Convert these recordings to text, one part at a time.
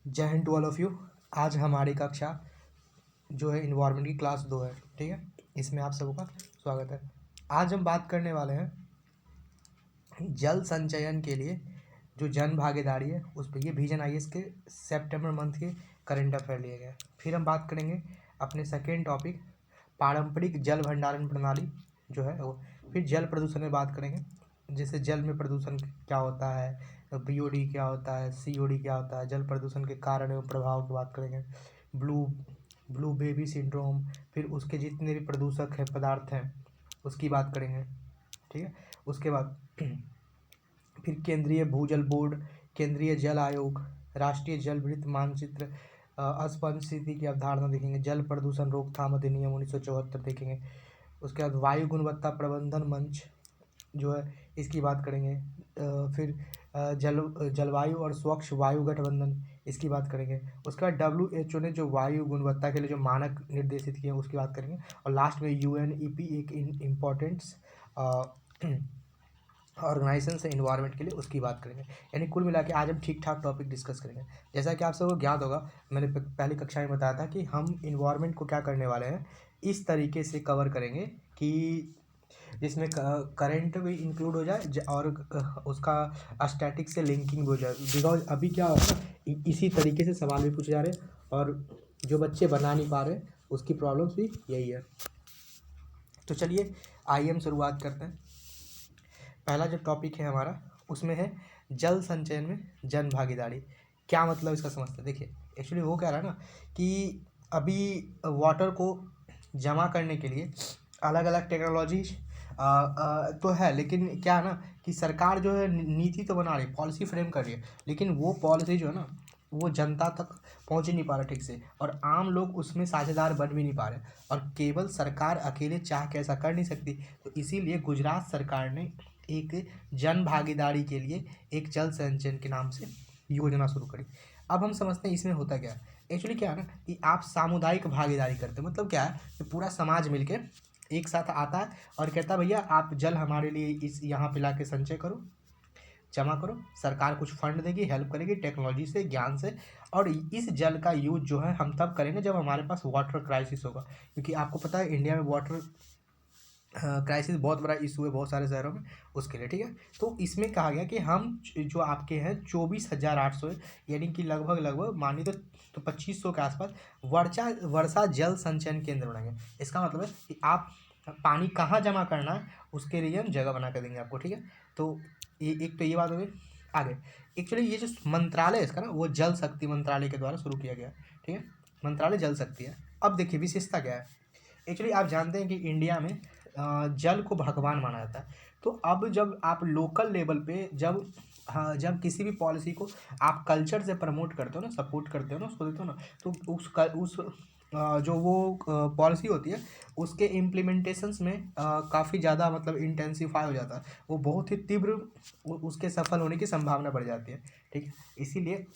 जय Hind to all of you. आज हमारी कक्षा जो है इन्वायरमेंट की क्लास 2 है, ठीक है। इसमें आप सबका स्वागत है। आज हम बात करने वाले हैं जल संचयन के लिए जो जन भागीदारी है उस पर। ये विजन आईएएस के सितंबर मंथ के करंट अफेयर लिए गए। फिर हम बात करेंगे अपने सेकेंड टॉपिक पारंपरिक जल भंडारण प्रणाली जो है वो। फिर जल प्रदूषण में बात करेंगे, जैसे जल में प्रदूषण क्या होता है, बीओडी क्या होता है, सीओडी क्या होता है, जल प्रदूषण के कारण एवं प्रभाव की बात करेंगे, ब्लू ब्लू बेबी सिंड्रोम, फिर उसके जितने भी प्रदूषक हैं पदार्थ हैं उसकी बात करेंगे, ठीक है। उसके बाद फिर केंद्रीय भूजल बोर्ड, केंद्रीय जल आयोग, राष्ट्रीय जल वृत्त मानचित्र, अस्पष्ट स्थिति की अवधारणा देखेंगे, जल प्रदूषण रोकथाम अधिनियम 1974 देखेंगे। उसके बाद वायु गुणवत्ता प्रबंधन मंच जो है इसकी बात करेंगे। फिर जलवायु और स्वच्छ वायु गठबंधन इसकी बात करेंगे। उसके बाद WHO ने जो वायु गुणवत्ता के लिए जो मानक निर्देशित किए हैं उसकी बात करेंगे। और लास्ट में UNEP एक इम्पोर्टेंट्स ऑर्गेनाइजेशन से इन्वायरमेंट के लिए उसकी बात करेंगे। यानी कुल मिला के आज हम ठीक ठाक टॉपिक डिस्कस करेंगे। जैसा कि आप सबको ज्ञात होगा, मैंने पहली कक्षा में बताया था कि हम इन्वायरमेंट को क्या करने वाले हैं, इस तरीके से कवर करेंगे कि जिसमें करंट भी इंक्लूड हो जाए और उसका स्टैटिक से लिंकिंग हो जाए। बिकॉज अभी क्या हो रहा है ना, इसी तरीके से सवाल भी पूछे जा रहे हैं और जो बच्चे बना नहीं पा रहे उसकी प्रॉब्लम्स भी यही है। तो चलिए आइए हम शुरुआत करते हैं। पहला जो टॉपिक है हमारा उसमें है जल संचयन में जन भागीदारी। क्या मतलब इसका समझते हैं। देखिए एक्चुअली वो कह रहा है ना कि अभी वाटर को जमा करने के लिए अलग अलग टेक्नोलॉजी तो है, लेकिन क्या है ना कि सरकार जो है नीति तो बना रही है, पॉलिसी फ्रेम कर रही है, लेकिन वो पॉलिसी जो है ना वो जनता तक पहुंच ही नहीं पा रहा ठीक से, और आम लोग उसमें साझेदार बन भी नहीं पा रहे। और केवल सरकार अकेले चाह के ऐसा कर नहीं सकती, तो इसीलिए गुजरात सरकार ने एक जन भागीदारी के लिए एक जल संचयन के नाम से योजना शुरू करी। अब हम समझते हैं इसमें होता क्या है। एक्चुअली क्या है ना कि आप सामुदायिक भागीदारी करते हैं। मतलब क्या है कि पूरा समाज मिलके एक साथ आता है और कहता है भैया आप जल हमारे लिए इस यहाँ पे ला के संचय करो, जमा करो। सरकार कुछ फंड देगी, हेल्प करेगी टेक्नोलॉजी से, ज्ञान से, और इस जल का यूज जो है हम तब करेंगे जब हमारे पास वाटर क्राइसिस होगा। क्योंकि आपको पता है इंडिया में वाटर क्राइसिस बहुत बड़ा इशू है बहुत सारे शहरों में, उसके लिए, ठीक है। तो इसमें कहा गया कि हम जो आपके हैं 24,800 यानी कि लगभग मानिए तो 2500 के आसपास वर्षा जल संचयन केंद्र बनाएंगे। इसका मतलब है कि आप पानी कहाँ जमा करना है उसके लिए हम जगह बना कर देंगे आपको, ठीक है। तो एक तो ये बात हो गई। आगे एक्चुअली ये जो मंत्रालय है इसका ना वो जल शक्ति मंत्रालय के द्वारा शुरू किया गया, ठीक है। मंत्रालय जल शक्ति है। अब देखिए विशेषता क्या है। एक्चुअली आप जानते हैं कि इंडिया में जल को भगवान माना जाता है। तो अब जब आप लोकल लेवल पे जब किसी भी पॉलिसी को आप कल्चर से प्रमोट करते हो ना, सपोर्ट करते हो ना, उसको देते हो ना, तो जो वो पॉलिसी होती है उसके इम्प्लीमेंटेशंस में काफ़ी ज़्यादा मतलब इंटेंसिफाई हो जाता है, वो बहुत ही तीव्र उसके सफल होने की संभावना बढ़ जाती है, ठीक है। इसीलिए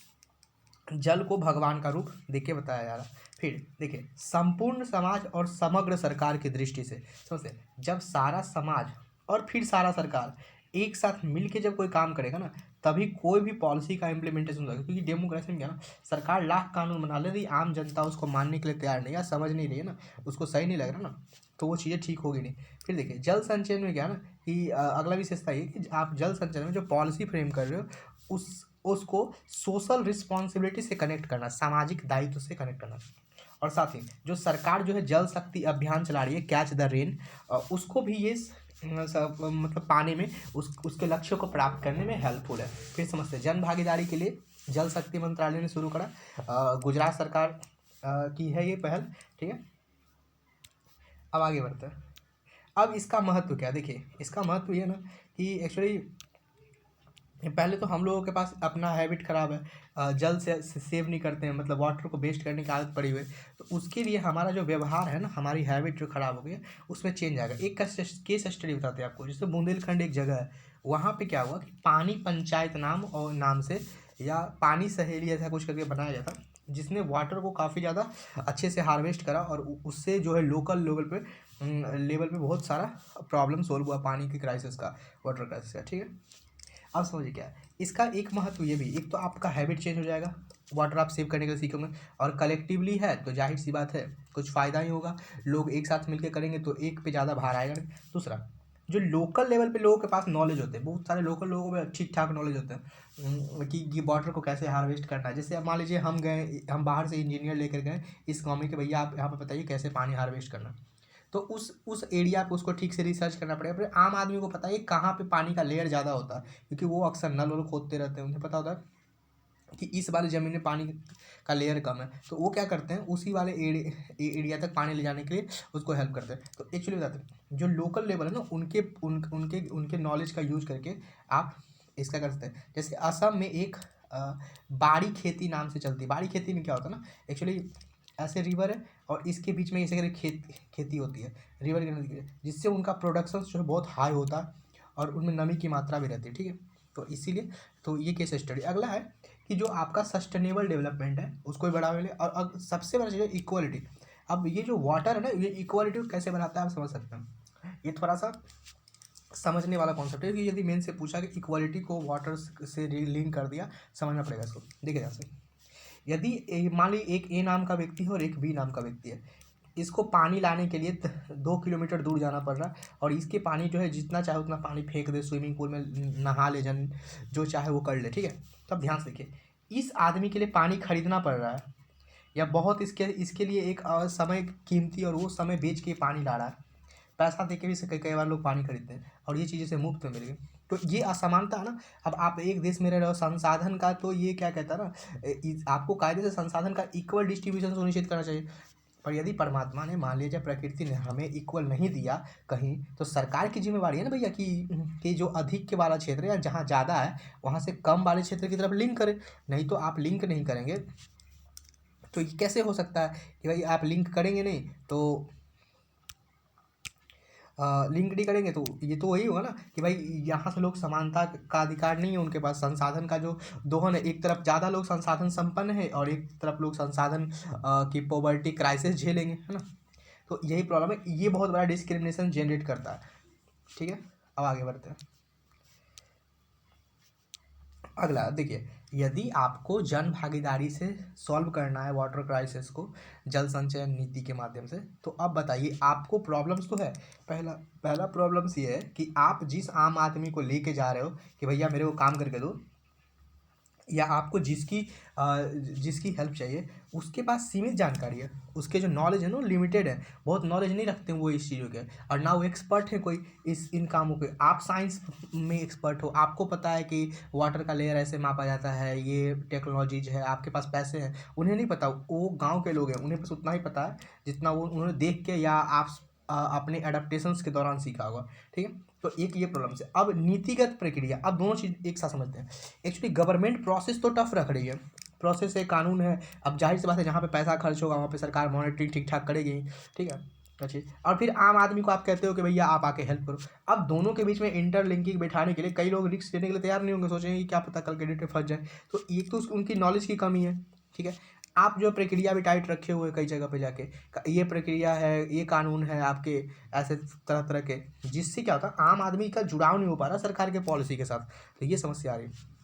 जल को भगवान का रूप देके बताया जा रहा है। फिर देखिए संपूर्ण समाज और समग्र सरकार की दृष्टि से समझते, जब सारा समाज और फिर सारा सरकार एक साथ मिल के जब कोई काम करेगा ना तभी कोई भी पॉलिसी का इम्प्लीमेंटेशन होगा। क्योंकि डेमोक्रेसी में क्या ना, सरकार लाख कानून बना ले रही, आम जनता उसको मानने के लिए तैयार नहीं या समझ नहीं रही है ना, उसको सही नहीं लग रहा ना, तो वो चीज़ें ठीक होगी नहीं। फिर देखिए जल संचयन में क्या ना कि अगला विशेषता ये कि आप जल संचयन में जो पॉलिसी फ्रेम कर रहे हो उसको सोशल रिस्पॉन्सिबिलिटी से कनेक्ट करना, सामाजिक दायित्व से कनेक्ट करना। और साथ ही जो सरकार जो है जल शक्ति अभियान चला रही है कैच द रेन, उसको भी ये मतलब पाने में उसके लक्ष्य को प्राप्त करने में हेल्पफुल है। फिर समझते हैं जन भागीदारी के लिए जल शक्ति मंत्रालय ने शुरू करा, गुजरात सरकार की है ये पहल, ठीक है। अब आगे बढ़ते हैं। अब इसका महत्व क्या, देखिए इसका महत्व ये ना कि एक्चुअली पहले तो हम लोगों के पास अपना हैबिट ख़राब है, जल से सेव नहीं करते हैं, मतलब वाटर को वेस्ट करने की आदत पड़ी हुई है। तो उसके लिए हमारा जो व्यवहार है ना, हमारी हैबिट जो ख़राब हो गई है उसमें चेंज आएगा। एक केस स्टडी बताते हैं आपको। जैसे बुंदेलखंड एक जगह है, वहाँ पे क्या हुआ कि पानी पंचायत नाम से या पानी सहेली ऐसा कुछ करके बनाया जाता, जिसने वाटर को काफ़ी ज़्यादा अच्छे से हार्वेस्ट करा और उससे जो है लोकल लेवल पे बहुत सारा प्रॉब्लम सोल्व हुआ पानी की क्राइसिस का, वाटर क्राइसिस का, ठीक है। अब समझिए क्या है इसका एक महत्व ये भी, एक तो आपका हैबिट चेंज हो जाएगा, वाटर आप सेव करने के लिए सीखोगे। और कलेक्टिवली है तो जाहिर सी बात है कुछ फ़ायदा ही होगा, लोग एक साथ मिलकर करेंगे तो एक पे ज़्यादा भार आएगा नहीं। दूसरा, जो लोकल लेवल पे लोगों के पास नॉलेज होते हैं, बहुत सारे लोकल लोगों में ठीक ठाक नॉलेज होता है कि ये वाटर को कैसे हार्वेस्ट करना है। जैसे अब मान लीजिए हम बाहर से इंजीनियर लेकर गए इस गाँव में कि भैया आप यहाँ पे बताइए कैसे पानी हार्वेस्ट करना है। तो उस एरिया पे उसको ठीक से रिसर्च करना पड़ेगा। फिर आम आदमी को पता है कहाँ पे पानी का लेयर ज़्यादा होता है, क्योंकि वो अक्सर नल वल खोदते रहते हैं, उन्हें पता होता है कि इस वाली ज़मीन में पानी का लेयर कम है, तो वो क्या करते हैं उसी वाले एरिया तक पानी ले जाने के लिए उसको हेल्प करते हैं। तो एक्चुअली बताते हैं जो लोकल लेवल है ना उनके नॉलेज का यूज करके आप इसका कर सकते हैं। जैसे असम में एक बाड़ी खेती नाम से चलती है। बाड़ी खेती में क्या होता है ना, एक्चुअली ऐसे रिवर है और इसके बीच में ऐसे करके खेती होती है रिवर के नदी के, जिससे उनका प्रोडक्शन जो है बहुत हाई होता है और उनमें नमी की मात्रा भी रहती है। ठीक है, तो इसीलिए तो ये केस स्टडी। अगला है कि जो आपका सस्टेनेबल डेवलपमेंट है उसको भी बढ़ावा मिले। और अब सबसे बड़ा चीज़ है इक्वालिटी। अब ये जो वाटर है ना, ये इक्वालिटी को कैसे बनाता है आप समझ सकते हैं। ये थोड़ा सा समझने वाला कॉन्सेप्ट है कि यदि मेन से पूछा कि इक्वालिटी को वाटर से लिंक कर दिया, समझना पड़ेगा इसको। देखिए जैसे यदि मान ली एक ए नाम का व्यक्ति है और एक बी नाम का व्यक्ति है, इसको पानी लाने के लिए 2 किलोमीटर दूर जाना पड़ रहा है और इसके पानी जो है जितना चाहे उतना पानी फेंक दे, स्विमिंग पूल में नहा ले, जन जो चाहे वो कर ले। ठीक है, तब ध्यान से देखिए, इस आदमी के लिए पानी खरीदना पड़ रहा है या बहुत इसके इसके लिए एक समय कीमती और वो समय बेच के पानी ला रहा है। पैसा दे के भी से कई बार लोग पानी खरीदते हैं और ये चीज़ें से मुफ्त में मिल गई। तो ये असमानता है ना। अब आप एक देश में रह रहे हो, संसाधन का तो ये क्या कहता है ना, आपको कायदे से संसाधन का इक्वल डिस्ट्रीब्यूशन सुनिश्चित करना चाहिए। पर यदि परमात्मा ने, मान लीजिए प्रकृति ने हमें इक्वल नहीं दिया कहीं, तो सरकार की जिम्मेवारी है ना भैया कि जो अधिक के वाला क्षेत्र है या जहाँ ज़्यादा है वहाँ से कम वाले क्षेत्र की तरफ लिंक करें। नहीं तो आप लिंक नहीं करेंगे तो ये कैसे हो सकता है कि भाई आप लिंक करेंगे नहीं तो लिंक नहीं करेंगे तो ये तो वही होगा ना कि भाई यहाँ से लोग समानता का अधिकार नहीं है उनके पास। संसाधन का जो दोहन है, एक तरफ ज़्यादा लोग संसाधन संपन्न है और एक तरफ लोग संसाधन की पॉवर्टी क्राइसिस झेलेंगे, है ना। तो यही प्रॉब्लम है, ये बहुत बड़ा डिस्क्रिमिनेशन जनरेट करता है। ठीक है, अब आगे बढ़ते हैं। अगला देखिए, यदि आपको जन भागीदारी से सॉल्व करना है वाटर क्राइसिस को जल संचयन नीति के माध्यम से, तो अब बताइए आपको प्रॉब्लम्स तो है। पहला पहला प्रॉब्लम्स ये है कि आप जिस आम आदमी को लेके जा रहे हो कि भैया मेरे को काम करके दो, या आपको जिसकी हेल्प चाहिए उसके पास सीमित जानकारी है, उसके जो नॉलेज है ना लिमिटेड है, बहुत नॉलेज नहीं रखते हैं वो इस चीज़ों के, और ना वो एक्सपर्ट है कोई इन कामों के। आप साइंस में एक्सपर्ट हो, आपको पता है कि वाटर का लेयर ऐसे मापा जाता है, ये टेक्नोलॉजीज है, आपके पास पैसे हैं। उन्हें नहीं पता, वो गाँव के लोग हैं, उन्हें बस उतना ही पता है जितना वो उन्होंने देख के या आप अपने एडाप्टेशंस के दौरान सीखा होगा। ठीक है, तो एक ये प्रॉब्लम है। अब नीतिगत प्रक्रिया, अब दोनों चीज़ एक साथ समझते हैं। एक्चुअली गवर्नमेंट प्रोसेस तो टफ रख रही है, प्रोसेस है, कानून है। अब जाहिर सी बात है जहाँ पे पैसा खर्च होगा वहाँ पे सरकार मॉनिटरिंग ठीक ठाक करेगी। ठीक है, अच्छी। और फिर आम आदमी को आप कहते हो कि भैया आप आके हेल्प करो। अब दोनों के बीच में इंटरलिंकिंग बैठाने के लिए कई लोग रिस्क लेने के लिए तैयार नहीं होंगे, सोचेंगे कि क्या पता कल के डेट में फंस जाए। तो एक तो उनकी नॉलेज की कमी है। ठीक है, आप जो प्रक्रिया भी टाइट रखे हुए कई जगह पे जाके, ये प्रक्रिया है, ये कानून है आपके, ऐसे तरह तरह के, जिससे क्या होता है आम आदमी का जुड़ाव नहीं हो पा रहा सरकार के पॉलिसी के साथ। तो ये समस्या आ रही है।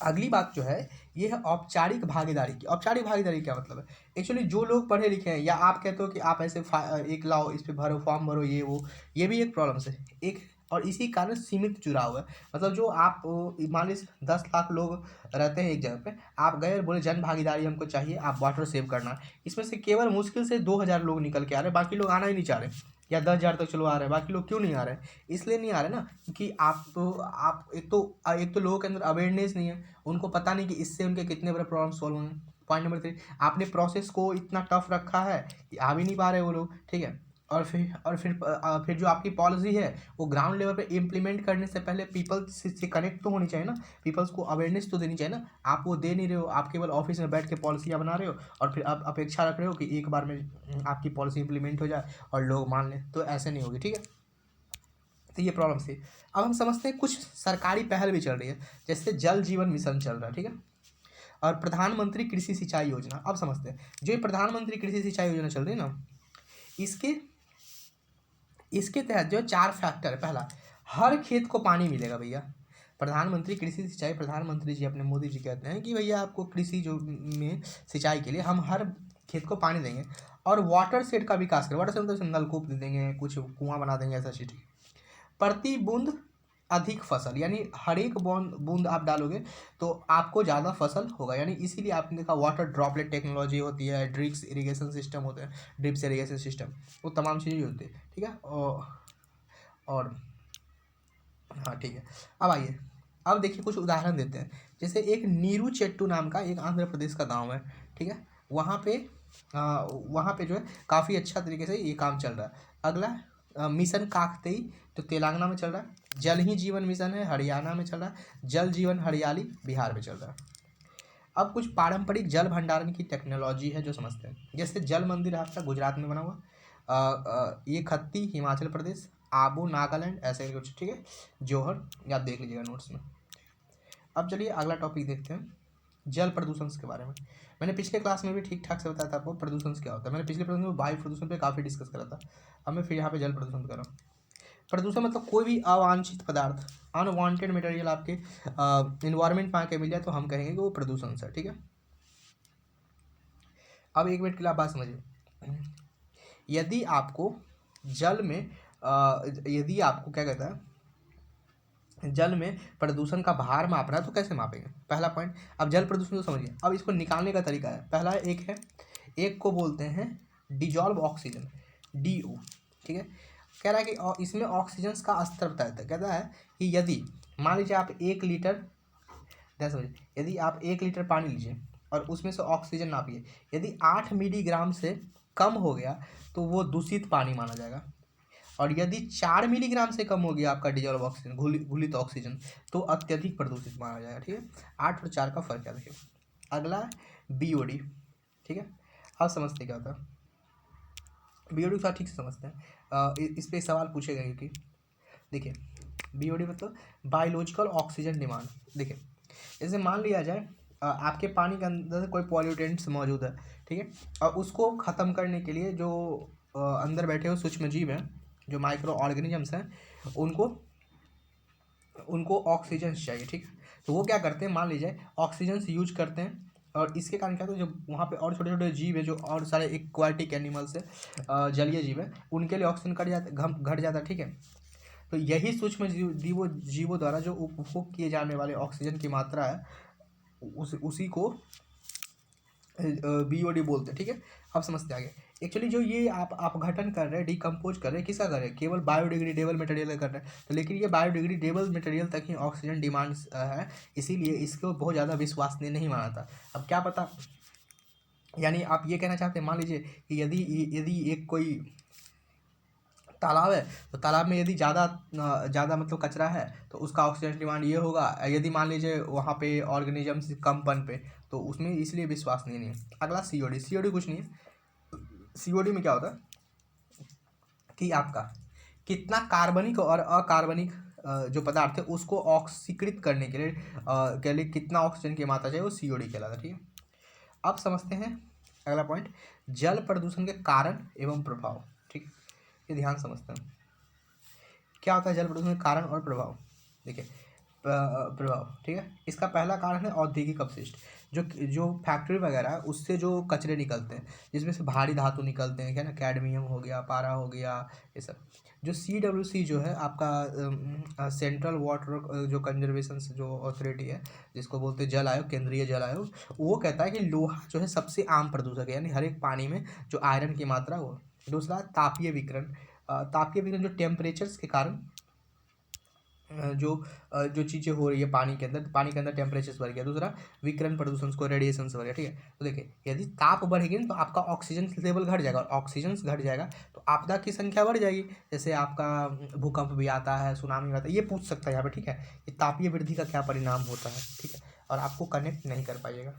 अगली बात जो है ये है औपचारिक भागीदारी की। औपचारिक भागीदारी क्या मतलब है, एक्चुअली जो लोग पढ़े लिखे हैं, या आप कहते हो कि आप ऐसे एक लाओ इस पे भरो, फॉर्म भरो, ये वो, ये भी एक प्रॉब्लम है एक। और इसी कारण सीमित जुड़ाव है। मतलब जो आप मान लीजिए 10 लाख लोग रहते हैं एक जगह पे, आप गए और बोले जन भागीदारी हमको चाहिए, आप वाटर सेव करना, इसमें से केवल मुश्किल से 2000 लोग निकल के आ रहे हैं, बाकी लोग आना ही नहीं चाह रहे। या 10,000 तक चलो आ रहे हैं, बाकी लोग क्यों नहीं आ रहे हैं? इसलिए नहीं आ रहे ना क्योंकि आप एक तो लोगों के अंदर अवेयरनेस नहीं है, उनको पता नहीं कि इससे उनके कितने बड़े प्रॉब्लम सॉल्व होंगे। पॉइंट नंबर 3, आपने प्रोसेस को इतना टफ रखा है कि आ भी नहीं पा रहे वो लोग। ठीक है, और फिर जो आपकी पॉलिसी है वो ग्राउंड लेवल पे इम्प्लीमेंट करने से पहले पीपल से कनेक्ट तो होनी चाहिए ना, पीपल्स को अवेयरनेस तो देनी चाहिए ना। आप वो दे नहीं रहे हो, आप केवल ऑफिस में बैठ के पॉलिसियाँ बना रहे हो और फिर आप अपेक्षा रख रहे हो कि एक बार में आपकी पॉलिसी इम्प्लीमेंट हो जाए और लोग मान लें, तो ऐसे नहीं होगी। ठीक है, तो ये प्रॉब्लम थी। अब हम समझते हैं कुछ सरकारी पहल भी चल रही है, जैसे जल जीवन मिशन चल रहा है। ठीक है, और प्रधानमंत्री कृषि सिंचाई योजना। अब समझते हैं जो ये प्रधानमंत्री कृषि सिंचाई योजना चल रही है ना, इसके इसके तहत जो 4 फैक्टर है। पहला, हर खेत को पानी मिलेगा भैया, प्रधानमंत्री कृषि सिंचाई, प्रधानमंत्री जी अपने मोदी जी कहते हैं कि भैया आपको कृषि जो में सिंचाई के लिए हम हर खेत को पानी देंगे और वाटर शेड का विकास करें। वाटर शेड मतलब नलकूप दे देंगे, कुछ कुआं बना देंगे, ऐसा चीज। प्रति बूंद अधिक फसल, यानी हर एक बूंद बूंद आप डालोगे तो आपको ज़्यादा फसल होगा, यानी इसीलिए आपने देखा वाटर ड्रॉपलेट टेक्नोलॉजी होती है, ड्रिप्स इरिगेशन सिस्टम होते हैं, ड्रिप्स इरिगेशन सिस्टम, वो तमाम चीज़ें होती है। ठीक है, और हाँ ठीक है। अब आइए, अब देखिए कुछ उदाहरण देते हैं। जैसे एक नीरू चेट्टू नाम का एक आंध्र प्रदेश का गांव है, ठीक है, वहाँ पे जो है काफ़ी अच्छा तरीके से ये काम चल रहा है। अगला मिशन काकतई जो तेलंगाना में चल रहा है। जल ही जीवन मिशन है, हरियाणा में चल रहा है। जल जीवन हरियाली बिहार में चल रहा है। अब कुछ पारंपरिक जल भंडारण की टेक्नोलॉजी है जो समझते हैं। जैसे जल मंदिर आपका गुजरात में बना हुआ, ये खत्ती हिमाचल प्रदेश, आबू नागालैंड, ऐसे कुछ, ठीक है, जोहर, या देख लीजिएगा नोट्स में। अब चलिए अगला टॉपिक देखते हैं, जल प्रदूषण के बारे में। मैंने पिछले क्लास में भी ठीक ठाक से बताया था आपको प्रदूषण क्या होता है। मैंने पिछले प्रदूषण में वायु प्रदूषण पे काफ़ी डिस्कस करा था। अब मैं फिर यहाँ पे जल प्रदूषण कर रहा हूँ। प्रदूषण मतलब कोई भी अवांछित पदार्थ, अनवांटेड मटेरियल आपके इन्वायरमेंट में आके मिल जाए तो हम कहेंगे कि वो प्रदूषण से, ठीक है। अब एक मिनट के लिए आप बात समझिए। यदि आपको जल में यदि आपको क्या कहता है, जल में प्रदूषण का भार मापना है तो कैसे मापेंगे, पहला पॉइंट। अब जल प्रदूषण तो समझिए, अब इसको निकालने का तरीका है। पहला एक है, एक को बोलते हैं डिजॉल्व ऑक्सीजन, DO, ठीक है। कह रहा है कि इसमें ऑक्सीजन का स्तर बताया था। कहता है कि यदि मान लीजिए आप 1 लीटर, ध्यान समझिए, यदि आप 1 लीटर पानी लीजिए और उसमें से ऑक्सीजन नापिए, यदि 8 मिलीग्राम से कम हो गया तो वो दूषित पानी माना जाएगा, और यदि 4 मिलीग्राम से कम हो गया आपका डिजॉल्व ऑक्सीजन, घुलित ऑक्सीजन, तो अत्यधिक प्रदूषित माना जाएगा, ठीक है। 8 और 4 का फर्क है, देखिए। अगला BOD, ठीक है। अब समझते क्या होता है BOD का, ठीक से समझते हैं। इस पर सवाल पूछेगा क्योंकि देखिए BOD मतलब बायोलॉजिकल ऑक्सीजन डिमांड। देखिए जैसे मान लिया जाए आपके पानी के अंदर कोई पॉल्यूटेंट्स मौजूद है, ठीक है, और उसको ख़त्म करने के लिए जो अंदर बैठे हुए सूक्ष्म जीव हैं, जो माइक्रो ऑर्गेनिजम्स हैं, उनको उनको ऑक्सीजन चाहिए, ठीक है। तो वो क्या करते हैं, मान लीजिए ऑक्सीजन यूज करते हैं, और इसके कारण क्या होता है, जो वहाँ पे और छोटे छोटे जीव है, जो और सारे एक्वाटिक एनिमल्स है, जलीय जीव है, उनके लिए ऑक्सीजन घट जाता है, ठीक है। तो यही सूक्ष्म जीवों द्वारा जो उपभोग किए जाने वाले ऑक्सीजन की मात्रा है, उसी को BOD बोलते हैं, ठीक है। अब समझते आगे। एक्चुअली जो ये आप अपघटन कर रहे हैं, डिकम्पोज कर रहे हैं, किसका कर रहे हैं, केवल बायोडिग्रेडेबल मटेरियल कर रहे हैं। तो लेकिन ये बायोडिग्रेडेबल मटेरियल तक ही ऑक्सीजन डिमांड है, इसीलिए इसको बहुत ज़्यादा विश्वसनीय नहीं माना था। अब क्या पता, यानी आप ये कहना चाहते हैं, मान लीजिए कि यदि एक कोई तालाब है, तो तालाब में यदि ज़्यादा मतलब कचरा है तो उसका ऑक्सीजन डिमांड ये होगा। यदि मान लीजिए वहाँ पे ऑर्गेनिजम्स कम पनपे, तो उसमें इसलिए विश्वसनीय नहीं है। अगला COD कुछ नहीं है। COD में क्या होता है कि आपका कितना कार्बनिक और अकार्बनिक जो पदार्थ है उसको ऑक्सीकृत करने के लिए कितना ऑक्सीजन की मात्रा चाहिए, वो COD कहलाता है, ठीक है। अब समझते हैं अगला पॉइंट, जल प्रदूषण के कारण एवं प्रभाव, ठीक है। ये ध्यान समझते हैं क्या होता है जल प्रदूषण के कारण और प्रभाव। देखिए प्रभाव, ठीक है। इसका पहला कारण है औद्योगिक अपशिष्ट, जो फैक्ट्री वगैरह है उससे जो कचरे निकलते हैं, जिसमें से भारी धातु निकलते हैं, क्या ना, कैडमियम हो गया, पारा हो गया, ये सब। जो CWC जो है आपका सेंट्रल वाटर जो कंजर्वेशन जो अथॉरिटी है, जिसको बोलते हैं जल आयोग, केंद्रीय जल आयोग, वो कहता है कि लोहा जो है सबसे आम प्रदूषक है, यानी हर एक पानी में जो आयरन की मात्रा वो। दूसरा तापीय विकिरण, तापीय विकिरण जो टेम्परेचर्स के कारण जो चीज़ें हो रही है पानी के अंदर टेम्परेचर बढ़ गया। दूसरा विकिरण प्रदूषण को रेडिएशन से बढ़ गया, ठीक है। तो देखिए यदि ताप बढ़ेगी तो आपका ऑक्सीजन लेवल घट जाएगा, और ऑक्सीजन घट जाएगा तो आपदा की संख्या बढ़ जाएगी। जैसे आपका भूकंप भी आता है, सुनामी भी आता है, ये पूछ सकता है यहाँ पे, ठीक है, कि तापीय वृद्धि का क्या परिणाम होता है, ठीक है, और आपको कनेक्ट नहीं कर पाइएगा।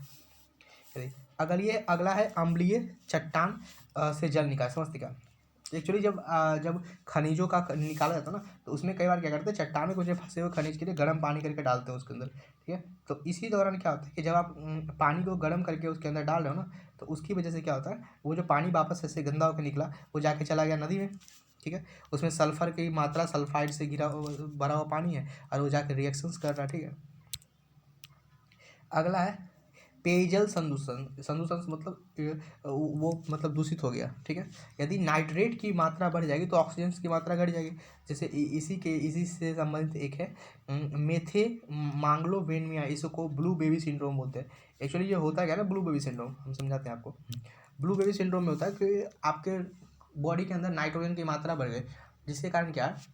अगला है अम्लीय चट्टान से जल निकाय, समझते क्या। एक्चुअली जब खनिजों का निकाला जाता है ना, तो उसमें कई बार क्या करते हैं, चट्टान में कुछ फंसे हुए खनिज के लिए गर्म पानी करके डालते हैं उसके अंदर, ठीक है। तो इसी दौरान क्या होता है कि जब आप पानी को गर्म करके उसके अंदर डाल रहे हो ना, तो उसकी वजह से क्या होता है, वो जो पानी वापस ऐसे गंदा होकर निकला वो जाके चला गया नदी में, ठीक है। उसमें सल्फर की मात्रा सल्फाइड से भरा हुआ पानी है और वो जाकर रिएक्शंस कर रहा है, ठीक है। अगला है पेयजल संदूषण। संदूषण मतलब वो मतलब दूषित हो गया, ठीक है। यदि नाइट्रेट की मात्रा बढ़ जाएगी तो ऑक्सीजन की मात्रा घट जाएगी। जैसे इसी से संबंधित एक है मेथे मांगलोवेनिया, इसको ब्लू बेबी सिंड्रोम बोलते हैं। एक्चुअली ये होता क्या है ना, ब्लू बेबी सिंड्रोम हम समझाते हैं आपको। ब्लू बेबी सिंड्रोम में होता है कि आपके बॉडी के अंदर नाइट्रोजन की मात्रा बढ़ गई, जिसके कारण क्या है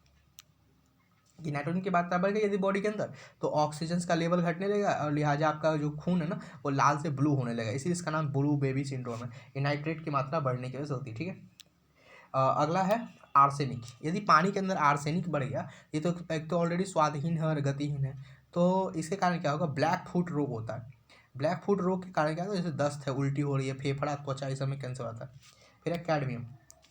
कि नाइट्रोजन की मात्रा बढ़ गई यदि बॉडी के अंदर, तो ऑक्सीजन का लेवल घटने लगेगा और लिहाजा आपका जो खून है ना वो लाल से ब्लू होने लगेगा, इसीलिए इसका नाम ब्लू बेबी सिंड्रोम है। ये नाइट्रेट की मात्रा बढ़ने की वजह से होती है, ठीक है। अगला है आर्सेनिक। यदि पानी के अंदर आर्सेनिक बढ़ गया, ये तो एक तो ऑलरेडी स्वादहीन है और गतिहीन है, तो इसके कारण क्या होगा, ब्लैक फुट रोग होता है। ब्लैक फुट रोग के कारण क्या होता है, जैसे दस्त है, उल्टी हो रही है, फेफड़ा, त्वचा, इस समय कैंसर आता है। फिर है कैडमियम।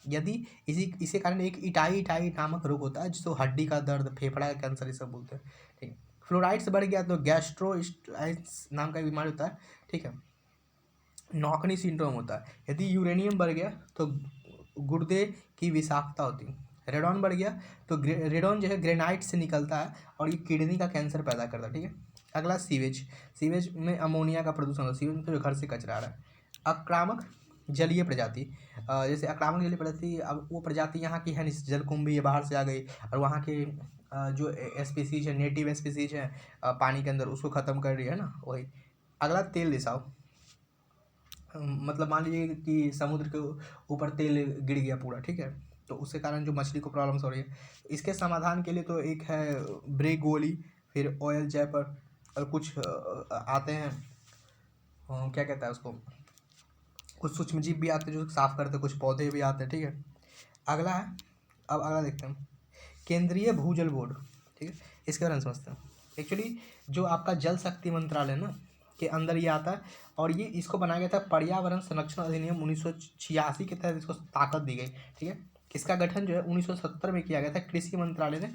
यदि इसी कारण एक इटाई नामक रोग होता है जिसको हड्डी का दर्द, फेफड़ा का कैंसर ये सब बोलते हैं, ठीक है। फ्लोराइड से बढ़ गया तो गैस्ट्रोइंटेस्टाइनस नाम का बीमारी होता है, ठीक है। नॉकनी सिंड्रोम होता है। यदि यूरेनियम बढ़ गया तो गुर्दे की विषाक्तता होती है। रेडॉन बढ़ गया तो रेडॉन जो है ग्रेनाइट से निकलता है और ये किडनी का कैंसर पैदा करता है, ठीक है। अगला सीवेज। सीवेज में अमोनिया का प्रदूषण होता है, सीवेज में तो जो घर से कचरा आ रहा है। आक्रामक जलीय प्रजाति, जैसे आक्रामक जलीय प्रजाति, अब वो प्रजाति यहाँ की है नहीं, जलकुंभी ये बाहर से आ गई और वहाँ के जो स्पीसीज है, नेटिव स्पीसीज है पानी के अंदर, उसको ख़त्म कर रही है ना, वही। अगला तेल रिसाव, मतलब मान लीजिए कि समुद्र के ऊपर तेल गिर गया पूरा, ठीक है, तो उसके कारण जो मछली को प्रॉब्लम्स हो रही है, इसके समाधान के लिए तो एक है ब्रेगोली, फिर ऑयल जैपर और कुछ आते हैं, क्या कहता है उसको, कुछ सूक्ष्मजीव भी आते हैं जो साफ करते हैं, कुछ पौधे भी आते हैं, ठीक है। अगला है, अब अगला देखते हैं केंद्रीय भूजल बोर्ड, ठीक है। इसके बारे में समझते हैं। एक्चुअली जो आपका जल शक्ति मंत्रालय ना के अंदर ये आता है और ये इसको बनाया गया था पर्यावरण संरक्षण अधिनियम 1986 के तहत इसको ताकत दी गई, ठीक है। इसका गठन जो है 1970 में किया गया था। कृषि मंत्रालय ने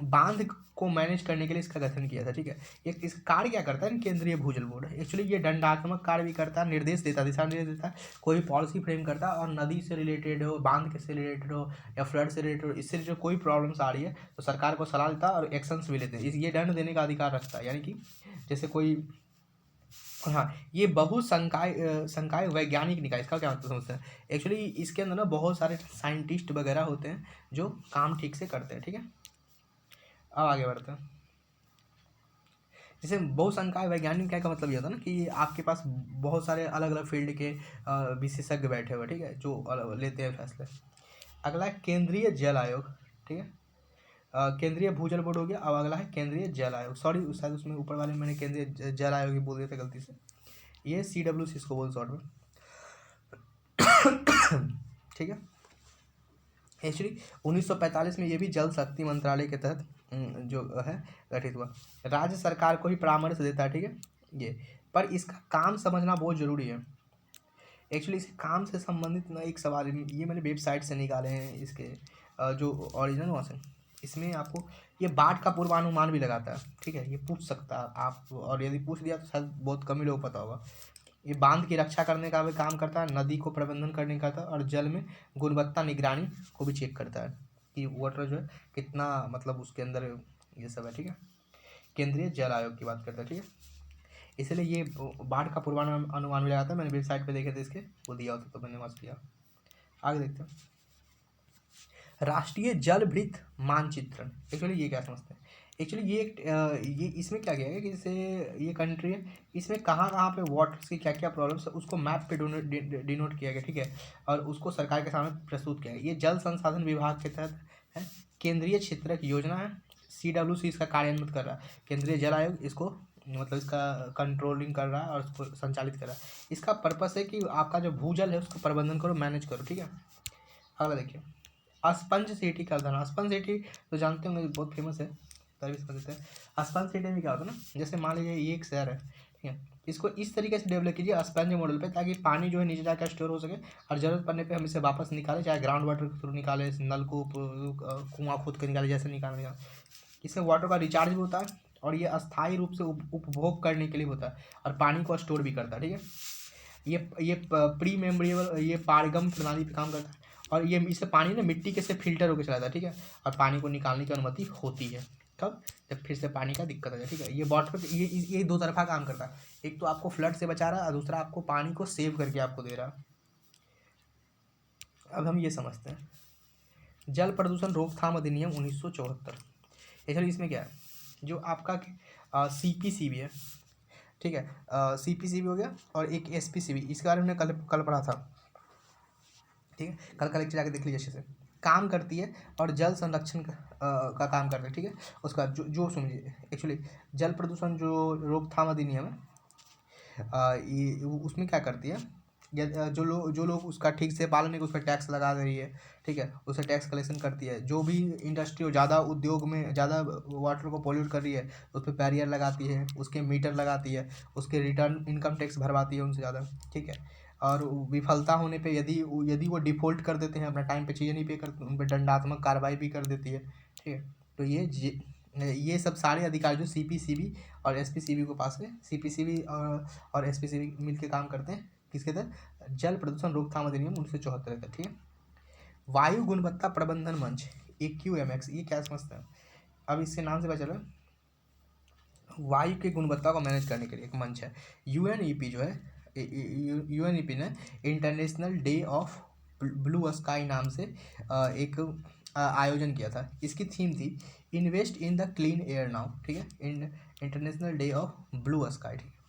बांध को मैनेज करने के लिए इसका गठन किया था, ठीक है। ये इस कार्य क्या करता है, केंद्रीय भूजल बोर्ड एक्चुअली ये दंडात्मक कार्य भी करता है, निर्देश देता है, दिशा निर्देश देता है, कोई पॉलिसी फ्रेम करता है, और नदी से रिलेटेड हो, बांध के से रिलेटेड हो या फ्लड से रिलेटेड हो, इससे जो कोई प्रॉब्लम्स आ रही है तो सरकार को सलाह देता है और एक्शंस भी लेते हैं। ये दंड देने का अधिकार रखता है, यानी कि जैसे कोई, हाँ, ये संकाय वैज्ञानिक निकाय, इसका क्या मतलब समझते हैं। एक्चुअली इसके अंदर ना बहुत सारे साइंटिस्ट वगैरह होते हैं जो काम ठीक से करते हैं, ठीक है। अब आगे बढ़ते हैं। जैसे बहुसंकाय वैज्ञानिक क्या का मतलब ये होता है ना कि आपके पास बहुत सारे अलग अलग फील्ड के विशेषज्ञ बैठे हुए, ठीक है, जो लेते हैं फैसले। अगला है केंद्रीय जल आयोग, ठीक है। केंद्रीय भूजल बोर्ड हो गया। अब अगला है केंद्रीय जल आयोग, सॉरी शायद उसमें ऊपर वाले में मैंने केंद्रीय जल आयोग ही बोल दिया था गलती से, ये CWC इसको बोल शॉर्ट में, ठीक है। एक्चुअली 1945 में ये भी जल शक्ति मंत्रालय के तहत जो है गठित हुआ। राज्य सरकार को ही परामर्श देता है, ठीक है ये, पर इसका काम समझना बहुत ज़रूरी है। एक्चुअली इस काम से संबंधित ना एक सवाल ये मैंने वेबसाइट से निकाले हैं, इसके जो ओरिजिनल वहाँ से, इसमें आपको ये बाढ़ का पूर्वानुमान भी लगाता है, ठीक है, ये पूछ सकता है आप, और यदि पूछ दिया तो शायद बहुत कम ही लोगों को पता होगा। ये बांध की रक्षा करने का भी काम करता है, नदी को प्रबंधन करने का था, और जल में गुणवत्ता निगरानी को भी चेक करता है कि वाटर जो है कितना, मतलब उसके अंदर ये सब है, ठीक है। केंद्रीय जल आयोग की बात करता है, ठीक है। इसलिए ये बाढ़ का पूर्वानुमान भी लगाता है। मैंने वेबसाइट पे देखे थे इसके, वो दिया होता तो मैंने वहाँ से दिया। आगे देखते हैं राष्ट्रीय जल वृत्त मानचित्रण। एक्चुअली ये क्या समझते हैं, एक्चुअली ये इसमें क्या किया गया कि जैसे ये कंट्री है, इसमें कहाँ कहाँ पे वाटर्स की क्या क्या प्रॉब्लम्स है उसको मैप पे डिनोट किया गया, ठीक है, और उसको सरकार के सामने प्रस्तुत किया गया। ये जल संसाधन विभाग के तहत है, केंद्रीय क्षेत्र की योजना है। CWC इसका कार्यान्वित कर रहा है। केंद्रीय जल आयोग इसको मतलब इसका कंट्रोलिंग कर रहा है और उसको संचालित कर रहा है। इसका पर्पस है कि आपका जो भूजल है उसको प्रबंधन करो, मैनेज करो, ठीक है। अगला देखिए स्पंज सिटी का उदाहरण। स्पंज सिटी तो जानते होंगे बहुत फेमस है, तभी समझ सकते हैं। स्पंज सिटी में क्या होता है ना, जैसे मान लीजिए ये एक शहर है, ठीक है, इसको इस तरीके से डेवलप कीजिए स्पंज मॉडल पे, ताकि पानी जो है नीचे जाकर स्टोर हो सके और ज़रूरत पड़ने पे हम इसे वापस निकालें, चाहे ग्राउंड वाटर के थ्रू निकालें, नलकूप कुआँ खोद के निकालें, जैसे निकालें। इसमें वाटर का रिचार्ज भी होता है और ये अस्थायी रूप से उपभोग करने के लिए होता है और पानी को स्टोर भी करता है, ठीक है। ये प्री मेमोरियल, ये पारगम प्रणाली पे काम करता है और ये इससे पानी ना मिट्टी के से फिल्टर होकर चला जाता है, ठीक है, और पानी को निकालने की अनुमति होती है। कब? जब फिर से पानी का दिक्कत आ जाए, ठीक है। ये वाटर ये दो तरफा काम करता है, एक तो आपको फ्लड से बचा रहा है और दूसरा आपको पानी को सेव करके आपको दे रहा है। अब हम ये समझते हैं जल प्रदूषण रोकथाम अधिनियम 1974। ये चलिए इसमें क्या है, जो आपका CPCB है, ठीक है, CPCB हो गया और एक SPCB, इसके बारे में कल कल पढ़ा था, ठीक है, कल लेक्चर जाके देख लीजिए अच्छे से। काम करती है और जल संरक्षण का काम करती है, ठीक है। उसका जो समझिए एक्चुअली जल प्रदूषण जो रोकथाम अधिनियम है, ये उसमें क्या करती है, जो लोग उसका ठीक से पालन नहीं, उस पर टैक्स लगा दे रही है, ठीक है, उससे टैक्स कलेक्शन करती है। जो भी इंडस्ट्री ज़्यादा उद्योग में ज़्यादा वाटर को पोल्यूट कर रही है उस पर बैरियर लगाती है, उसके मीटर लगाती है, उसके रिटर्न इनकम टैक्स भरवाती है उनसे ज़्यादा, ठीक है। और विफलता होने पे यदि वो डिफ़ॉल्ट कर देते हैं, अपना टाइम पे चीज़ें नहीं पे करते, उन पर दंडात्मक कार्रवाई भी कर देती है, ठीक है। तो ये सब सारे अधिकार जो CPCB और SPCB को पास है, CPCB और SPCB मिल के काम करते हैं किसके तहत, जल प्रदूषण रोकथाम अधिनियम 1974 का, ठीक है। वायु गुणवत्ता प्रबंधन मंच AQMX, ये क्या समझते हैं? अब इसके नाम से पता चला वायु की गुणवत्ता को मैनेज करने के लिए एक मंच है। UNEP जो है, UNEP ने international day of blue sky नाम से एक आयोजन किया था। इसकी थीम थी invest in the clean air now, ठीक है, international day of blue sky, ठीक है।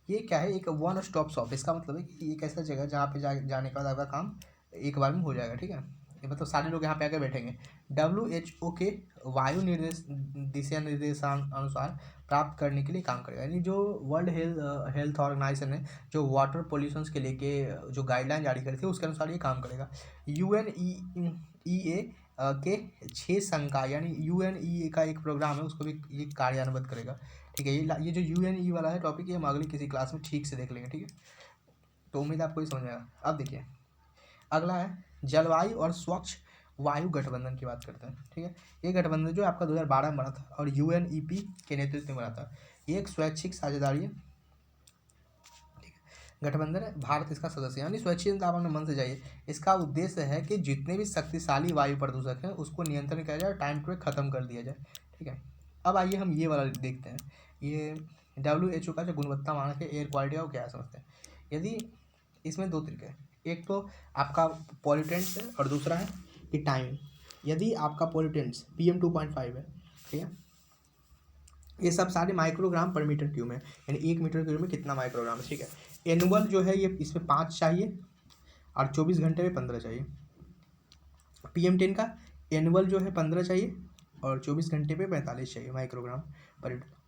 ये क्या है, एक वन स्टॉप शॉप। इसका मतलब है कि एक ऐसा जगह जहाँ पे जाने के बाद आपका काम एक बार में हो जाएगा, ठीक है। ये मतलब सारे लोग यहाँ पे आकर बैठेंगे। WHO के वायु दिशा निर्देशानुसार प्राप्त करने के लिए काम करेगा, यानी जो वर्ल्ड हेल्थ ऑर्गेनाइजेशन है, जो वाटर पोल्यूशन के लेके जो गाइडलाइन जारी करी थी उसके अनुसार ये काम करेगा। UNEA के 6 संकाय, यानी UNEA का एक प्रोग्राम है, उसको भी ये कार्यान्वित करेगा, ठीक है। ये जो UNE वाला है टॉपिक, ये हम अगली किसी क्लास में ठीक से देख लेंगे, ठीक है। तो उम्मीद आपको ये समझ में आएगा। अब देखिए अगला है जलवायु और स्वच्छ वायु गठबंधन की बात करते हैं, ठीक है। ये गठबंधन जो आपका 2012 में बना था और UNEP के नेतृत्व में बना था। ये एक स्वैच्छिक साझेदारी है, ठीक है, गठबंधन है, भारत इसका सदस्य है, यानी स्वैच्छिक आप अपने मन से जाइए। इसका उद्देश्य है कि जितने भी शक्तिशाली वायु प्रदूषक हैं उसको नियंत्रण किया जाए, टाइम टू ख़त्म कर दिया जाए, ठीक है। अब आइए हम ये वाला देखते हैं, ये WHO का जो गुणवत्ता मानक है एयर क्वालिटी का, वो क्या समझते हैं। यदि इसमें दो तरीके हैं, एक तो आपका पॉल्यूटेंट्स है और दूसरा है कि टाइम। यदि आपका पॉल्यूटेंट्स PM2.5 है, ठीक है, ये सब सारे माइक्रोग्राम पर मीटर क्यूब में, यानी 1 मीटर क्यूब में कितना माइक्रोग्राम है, ठीक है। एनुअल जो है ये इसमें 5 चाहिए और 24 घंटे में 15 चाहिए। PM10 का एनुअल जो है 15 चाहिए और 24 घंटे पे 45 चाहिए माइक्रोग्राम पर लीटर।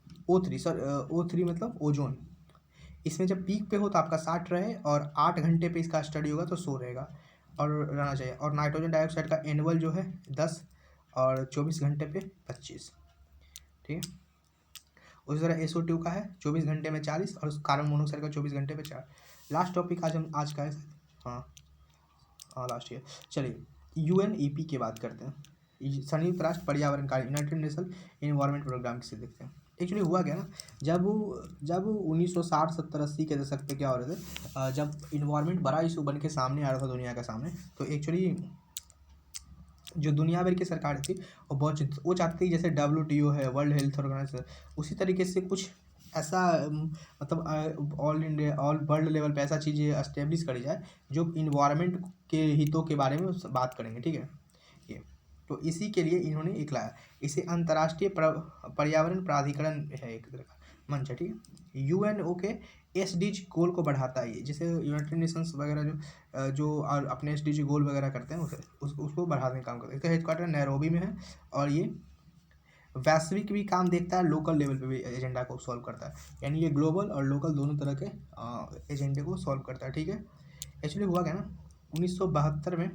O3 मतलब ओजोन, इसमें जब पीक पे हो तो आपका 60 रहे और 8 घंटे पे इसका स्टडी होगा तो 100 रहेगा और रहना चाहिए। और नाइट्रोजन डाइऑक्साइड का एनुअल जो है 10 और 24 घंटे पे 25, ठीक है। उसी तरह SO2 का है 24 घंटे में 40 और कार्बन मोनोऑक्साइड का 24 घंटे पे 4। लास्ट टॉपिक आज का है, हाँ लास्ट ईयर। चलिए UNEP की बात करते हैं, संयुक्त राष्ट्र पर्यावरण कार्य, यूनाइटेड नेशन इन्वायरमेंट प्रोग्राम किसे देखते हैं। एक्चुअली हुआ क्या ना, जब 1960 70 80 के दशक पे क्या हो रहे थे, जब इन्वायरमेंट बड़ा इशू बन के सामने आ रहा था दुनिया के सामने, तो एक्चुअली जो दुनिया भर की सरकार थी वो चाहती थी जैसे WTO है, वर्ल्ड हेल्थ ऑर्गेनाइजेशन, उसी तरीके से कुछ ऐसा मतलब all India all world level पे ऐसा चीज़ें एस्टेब्लिश करी जाए जो इन्वायरमेंट के हितों के बारे में बात करेंगे, ठीक है। ये तो इसी के लिए इन्होंने एक लाया, इसे अंतर्राष्ट्रीय पर्यावरण प्राधिकरण है, एक तरह का मंच है, ठीक है। UNO के SDG गोल को बढ़ाता है, ये जैसे यूनाइटेड नेशंस वगैरह जो अपने SDG गोल वगैरह करते हैं उसको बढ़ाने का काम करते हैं। इसका हेडक्वार्टर नैरोबी में है और ये वैश्विक भी काम देखता है, लोकल लेवल पे भी एजेंडा को सॉल्व करता है, यानी ये ग्लोबल और लोकल दोनों तरह के एजेंडे को सॉल्व करता है, ठीक है। एक्चुअली हुआ क्या ना, 1972 में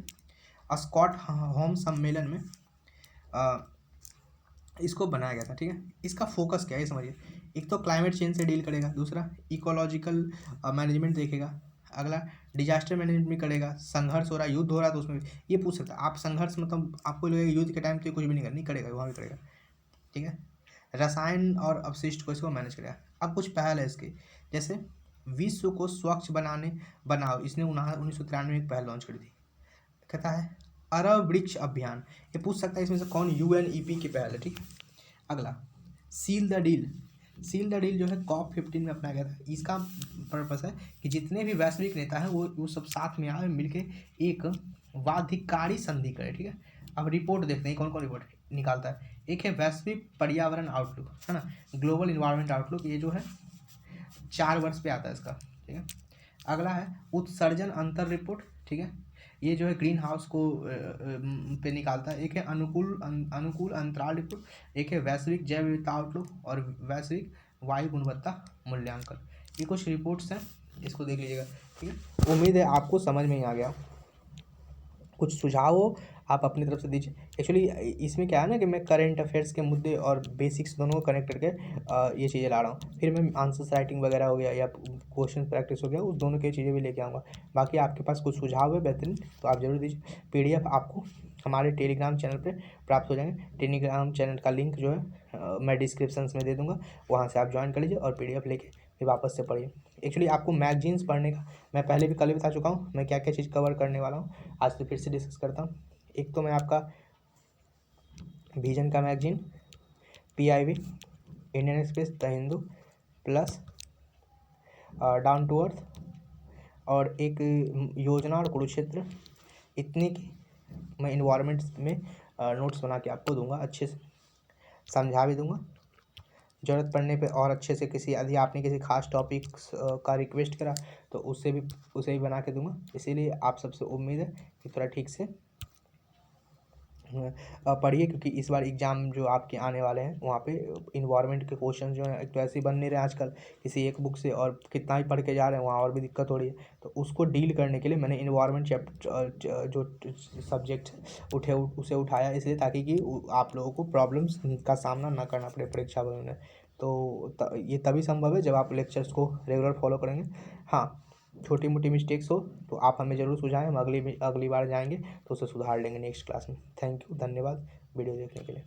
स्कॉट होम सम्मेलन में इसको बनाया गया था, ठीक है। इसका फोकस क्या है ये समझिए, एक तो क्लाइमेट चेंज से डील करेगा, दूसरा इकोलॉजिकल मैनेजमेंट देखेगा, अगला डिजास्टर मैनेजमेंट भी करेगा, संघर्ष हो रहा है, युद्ध हो रहा है तो उसमें ये पूछ सकता है आप संघर्ष मतलब आपको लगेगा युद्ध के टाइम तो कुछ भी नहीं करेगा, वहाँ भी करेगा, ठीक है। रसायन और अपशिष्ट को इसको मैनेज करेगा। अब कुछ पहल है इसकी, जैसे विश्व को स्वच्छ बनाओ, इसने 1993 में एक पहल लॉन्च करी थी, कहता है अरब वृक्ष अभियान, ये पूछ सकता है इसमें से कौन UNEP की पहल है, ठीक है। अगला seal the deal, seal the deal जो है COP15 में अपनाया गया था। इसका पर्पस है कि जितने भी वैश्विक नेता हैं वो सब साथ में आए, मिलके एक बाध्यकारी संधि करें, ठीक है। अब रिपोर्ट देखते हैं कौन कौन रिपोर्ट निकालता है। एक है वैश्विक पर्यावरण आउटलुक, है ना, ग्लोबल इन्वायरमेंट आउटलुक, ये जो है 4 वर्ष पे आता है इसका, ठीक है। अगला है उत्सर्जन अंतर रिपोर्ट, ठीक है, ये जो है ग्रीन हाउस को पे निकालता है। एक है अनुकूल अंतराल रिपोर्ट, एक है वैश्विक जैव विविधता आउटलुक और वैश्विक वायु गुणवत्ता मूल्यांकन। ये कुछ रिपोर्ट्स हैं, इसको देख लीजिएगा, ठीक है। उम्मीद है आपको समझ में ही आ गया। कुछ सुझाव हो आप अपनी तरफ से दीजिए। एक्चुअली इसमें क्या है ना कि मैं करंट अफेयर्स के मुद्दे और बेसिक्स दोनों को कनेक्ट करके ये चीज़ें ला रहा हूँ। फिर मैं आंसर्स राइटिंग वगैरह हो गया या क्वेश्चन प्रैक्टिस हो गया, उस दोनों की चीज़ें भी लेके आऊँगा। बाकी आपके पास कुछ सुझाव है बेहतरीन तो आप ज़रूर दीजिए। PDF आपको हमारे टेलीग्राम चैनल पर प्राप्त हो जाएंगे। टेलीग्राम चैनल का लिंक जो है मैं डिस्क्रिप्शन में दे दूँगा, वहाँ से आप ज्वाइन कर लीजिए और PDF लेके फिर वापस से पढ़िए। एक्चुअली आपको मैगजीन्स पढ़ने का मैं पहले भी कल बता चुका हूँ मैं क्या क्या चीज़ कवर करने वाला हूँ, आज तो फिर से डिस्कस करता हूँ। एक तो मैं आपका विजन का magazine, PIV, Indian Express, the Hindu plus, down to earth और एक योजना और कुरुक्षेत्र, इतनी की मैं इन्वायरमेंट में नोट्स बना के आपको दूंगा, अच्छे से समझा भी दूंगा। ज़रूरत पड़ने पे और अच्छे से किसी यदि आपने किसी खास टॉपिक्स का रिक्वेस्ट करा तो उसे भी बना के दूंगा। इसीलिए आप सबसे उम्मीद है कि थोड़ा ठीक से पढ़िए, क्योंकि इस बार एग्ज़ाम जो आपके आने वाले हैं वहाँ पे इन्वायरमेंट के क्वेश्चन जो हैं एक तो ऐसे ही बन नहीं रहे आजकल किसी एक बुक से, और कितना ही पढ़ के जा रहे हैं वहाँ और भी दिक्कत हो रही है। तो उसको डील करने के लिए मैंने इन्वायरमेंट चैप्टर जो सब्जेक्ट उठे उसे उठाया, इसलिए ताकि कि आप लोगों को प्रॉब्लम्स का सामना ना करना पड़े परीक्षा में। तो ये तभी संभव है जब आप लेक्चर्स को रेगुलर फॉलो करेंगे। हाँ, छोटी मोटी मिस्टेक्स हो तो आप हमें ज़रूर सुझाएं, हम अगली बार जाएंगे तो उसे सुधार लेंगे नेक्स्ट क्लास में। थैंक यू, धन्यवाद वीडियो देखने के लिए।